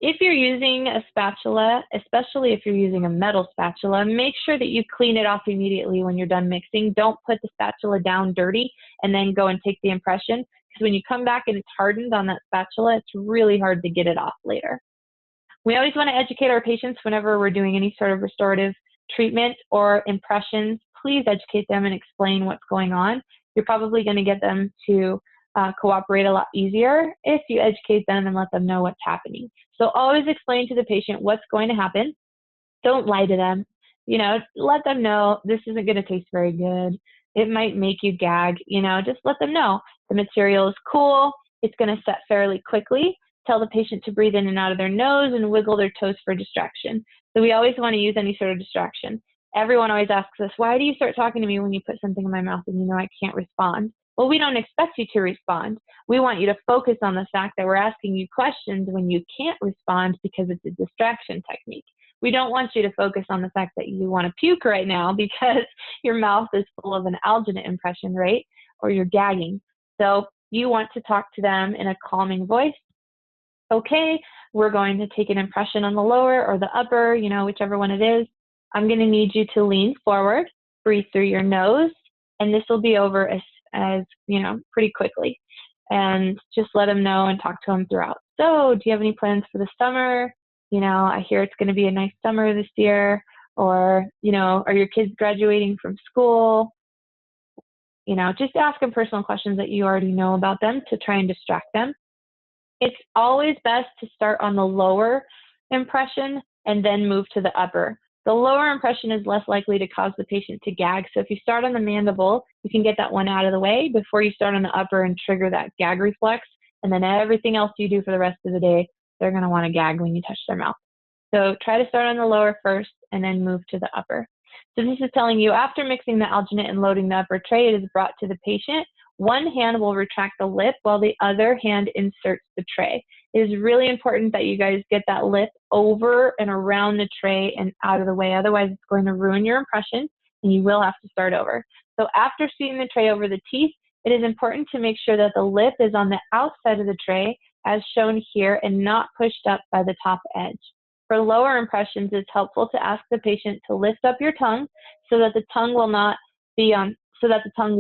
If you're using a spatula, especially if you're using a metal spatula, make sure that you clean it off immediately when you're done mixing. Don't put the spatula down dirty and then go and take the impression, because when you come back and it's hardened on that spatula, it's really hard to get it off later. We always want to educate our patients whenever we're doing any sort of restorative treatment or impressions. Please educate them and explain what's going on. You're probably going to get them to cooperate a lot easier if you educate them and let them know what's happening. So always explain to the patient what's going to happen. Don't lie to them. You know, let them know this isn't going to taste very good. It might make you gag. You know, just let them know the material is cool. It's going to set fairly quickly. Tell the patient to breathe in and out of their nose and wiggle their toes for distraction. So we always want to use any sort of distraction. Everyone always asks us, why do you start talking to me when you put something in my mouth and you know I can't respond? Well, we don't expect you to respond. We want you to focus on the fact that we're asking you questions when you can't respond because it's a distraction technique. We don't want you to focus on the fact that you want to puke right now because your mouth is full of an alginate impression, right? Or you're gagging. So you want to talk to them in a calming voice. Okay, we're going to take an impression on the lower or the upper, you know, whichever one it is. I'm going to need you to lean forward, breathe through your nose, and this will be over as you know, pretty quickly. And just let them know and talk to them throughout. So do you have any plans for the summer? You know, I hear it's going to be a nice summer this year. Or, you know, are your kids graduating from school? You know, just ask them personal questions that you already know about them to try and distract them. It's always best to start on the lower impression and then move to the upper. The lower impression is less likely to cause the patient to gag. So if you start on the mandible, you can get that one out of the way before you start on the upper and trigger that gag reflex. And then everything else you do for the rest of the day, they're going to want to gag when you touch their mouth. So try to start on the lower first and then move to the upper. So this is telling you after mixing the alginate and loading the upper tray, it is brought to the patient. One hand will retract the lip while the other hand inserts the tray. It is really important that you guys get that lip over and around the tray and out of the way. Otherwise, it's going to ruin your impression and you will have to start over. So after seating the tray over the teeth, it is important to make sure that the lip is on the outside of the tray as shown here and not pushed up by the top edge. For lower impressions, it's helpful to ask the patient to lift up your tongue so that the tongue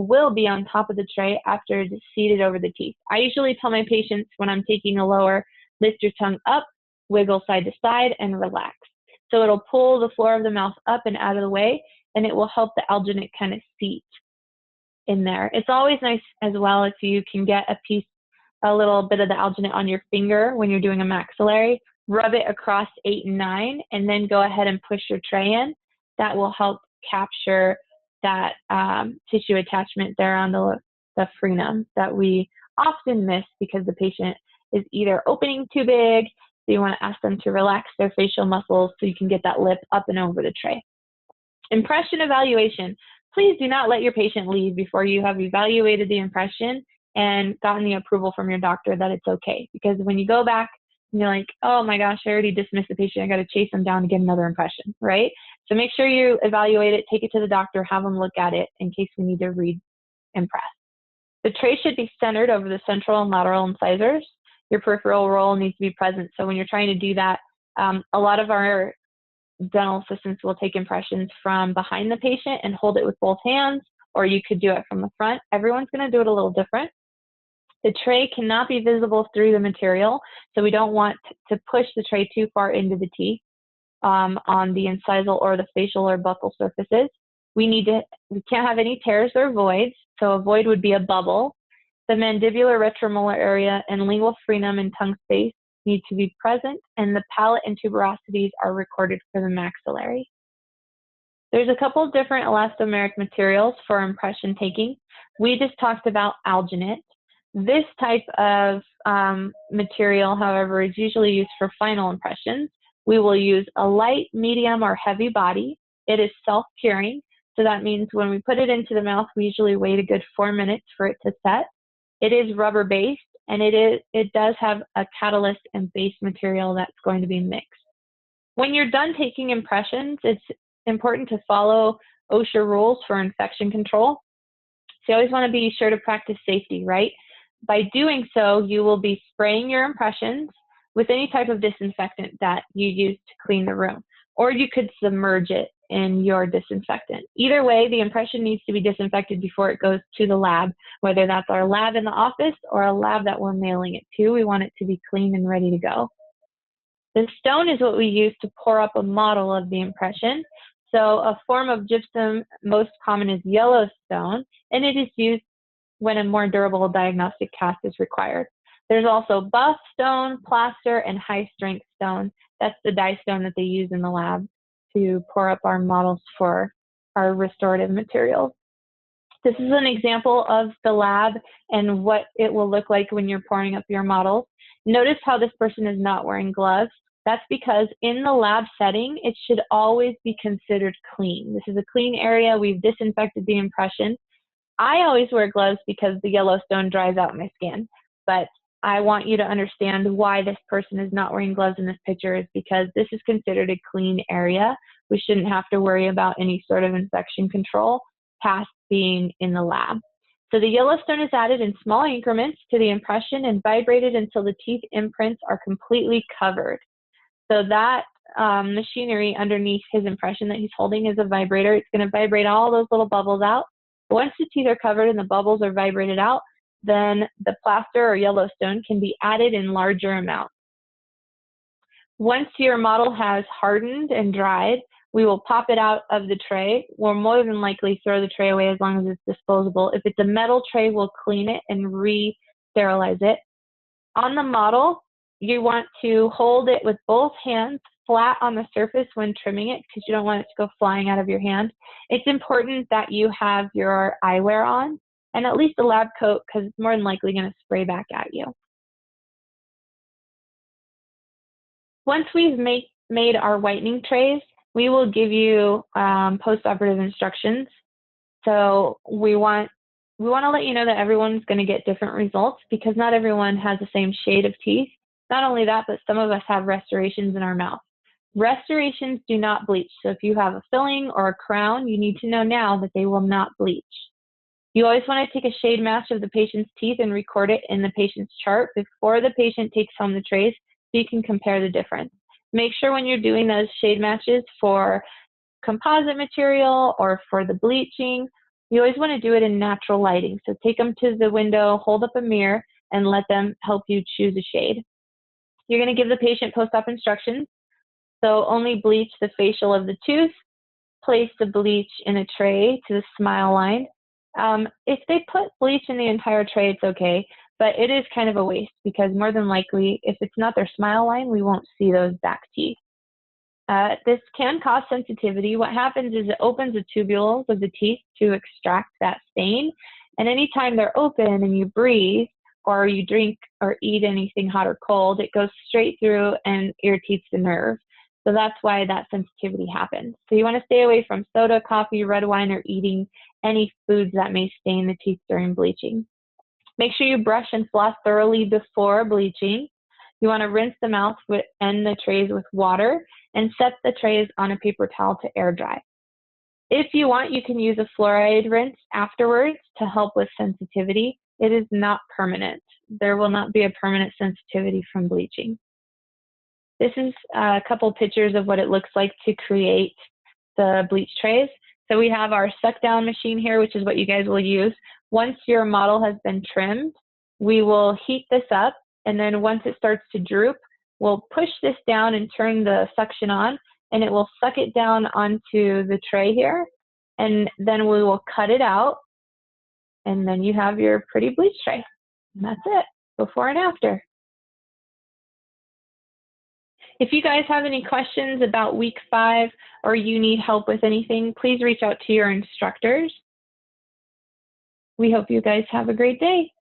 will be on top of the tray after it is seated over the teeth. I usually tell my patients when I'm taking a lower, lift your tongue up, wiggle side to side, and relax. So it'll pull the floor of the mouth up and out of the way, and it will help the alginate kind of seat in there. It's always nice as well if you can get a little bit of the alginate on your finger when you're doing a maxillary, rub it across 8 and 9, and then go ahead and push your tray in. That will help capture that tissue attachment there on the frenum that we often miss because the patient is either opening too big, so you want to ask them to relax their facial muscles so you can get that lip up and over the tray. Impression evaluation. Please do not let your patient leave before you have evaluated the impression and gotten the approval from your doctor that it's okay. Because when you go back And you're like, oh my gosh, I already dismissed the patient. I got to chase them down to get another impression, right? So make sure you evaluate it, take it to the doctor, have them look at it in case we need to re-impress. The tray should be centered over the central and lateral incisors. Your peripheral roll needs to be present. So when you're trying to do that, a lot of our dental assistants will take impressions from behind the patient and hold it with both hands, or you could do it from the front. Everyone's going to do it a little different. The tray cannot be visible through the material, so we don't want to push the tray too far into the teeth on the incisal or the facial or buccal surfaces. We can't have any tears or voids, so a void would be a bubble. The mandibular retromolar area and lingual frenum and tongue space need to be present, and the palate and tuberosities are recorded for the maxillary. There's a couple of different elastomeric materials for impression taking. We just talked about alginate. This type of material, however, is usually used for final impressions. We will use a light, medium, or heavy body. It is self-curing, so that means when we put it into the mouth, we usually wait a good 4 minutes for it to set. It is rubber-based, and it does have a catalyst and base material that's going to be mixed. When you're done taking impressions, it's important to follow OSHA rules for infection control. So you always want to be sure to practice safety, right? By doing so, you will be spraying your impressions with any type of disinfectant that you use to clean the room, or you could submerge it in your disinfectant. Either way, the impression needs to be disinfected before it goes to the lab, whether that's our lab in the office or a lab that we're mailing it to. We want it to be clean and ready to go. The stone is what we use to pour up a model of the impression. So a form of gypsum most common is yellow stone, and it is used when a more durable diagnostic cast is required. There's also buff stone, plaster, and high-strength stone. That's the dye stone that they use in the lab to pour up our models for our restorative materials. This is an example of the lab and what it will look like when you're pouring up your models. Notice how this person is not wearing gloves. That's because in the lab setting, it should always be considered clean. This is a clean area. We've disinfected the impression. I always wear gloves because the Yellowstone dries out my skin, but I want you to understand why this person is not wearing gloves in this picture is because this is considered a clean area. We shouldn't have to worry about any sort of infection control past being in the lab. So the Yellowstone is added in small increments to the impression and vibrated until the teeth imprints are completely covered. So that machinery underneath his impression that he's holding is a vibrator. It's going to vibrate all those little bubbles out. Once the teeth are covered and the bubbles are vibrated out, then the plaster or Yellowstone can be added in larger amounts. Once your model has hardened and dried, we will pop it out of the tray. We'll more than likely throw the tray away as long as it's disposable. If it's a metal tray, we'll clean it and re-sterilize it. On the model, you want to hold it with both hands flat on the surface when trimming it because you don't want it to go flying out of your hand. It's important that you have your eyewear on and at least a lab coat because it's more than likely going to spray back at you. Once we've made our whitening trays, we will give you post-operative instructions. So we want to let you know that everyone's going to get different results because not everyone has the same shade of teeth. Not only that, but some of us have restorations in our mouth. Restorations do not bleach. So if you have a filling or a crown, you need to know now that they will not bleach. You always want to take a shade match of the patient's teeth and record it in the patient's chart before the patient takes home the trays so you can compare the difference. Make sure when you're doing those shade matches for composite material or for the bleaching, you always want to do it in natural lighting. So take them to the window, hold up a mirror, and let them help you choose a shade. You're going to give the patient post-op instructions. So only bleach the facial of the tooth, place the bleach in a tray to the smile line. If they put bleach in the entire tray, it's okay, but it is kind of a waste because more than likely, if it's not their smile line, we won't see those back teeth. This can cause sensitivity. What happens is it opens the tubules of the teeth to extract that stain, and anytime they're open and you breathe or you drink or eat anything hot or cold, it goes straight through and irritates the nerve. So that's why that sensitivity happens. So you want to stay away from soda, coffee, red wine, or eating any foods that may stain the teeth during bleaching. Make sure you brush and floss thoroughly before bleaching. You want to rinse them out and the trays with water and set the trays on a paper towel to air dry. If you want, you can use a fluoride rinse afterwards to help with sensitivity. It is not permanent. There will not be a permanent sensitivity from bleaching. This is a couple pictures of what it looks like to create the bleach trays. So we have our suck down machine here, which is what you guys will use. Once your model has been trimmed, we will heat this up, and then once it starts to droop, we'll push this down and turn the suction on, and it will suck it down onto the tray here, and then we will cut it out, and then you have your pretty bleach tray. And that's it, before and after. If you guys have any questions about week 5 or you need help with anything, please reach out to your instructors. We hope you guys have a great day.